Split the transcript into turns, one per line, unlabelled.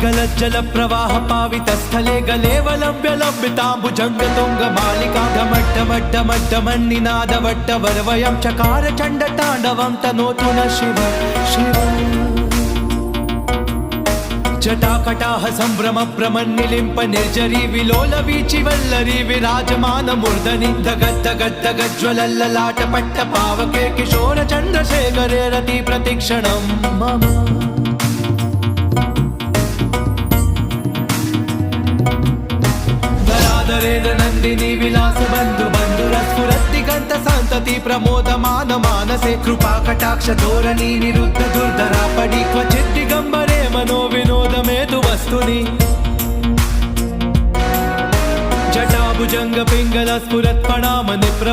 गलज्जल प्रवाह पावित स्थले गलेवलंब्य लंबितांबुजंग तुंग मालिका ढमड्ढमड्ढमड्ढमन्निनाद वट्टवर्वयं चकार चंड तांडवं तनोतु न शिव शिव जटाकटाह संभ्रम प्रमन्निलिंप निर्जरी विलोल वीचि वल्लरी विराजमान मूर्धनि धगद्धगद्धगज्ज्वलल्ललाट पट्ट पावके किशोर चंद्रशेखरे रति प्रतिक्षणं मम दरादरेण नंदिनी विलास बंधु बंधुरस्फुरद्दिगंत संतति प्रमोदमान मानसे कृपा कटाक्ष धोरणी निरुद्ध दुर्धरा पडी क्वचित् दिगंबरे मनो विनोदमेतु वस्तुनि जटाभुजंग पिंगल स्फुरत्पणाम निप्र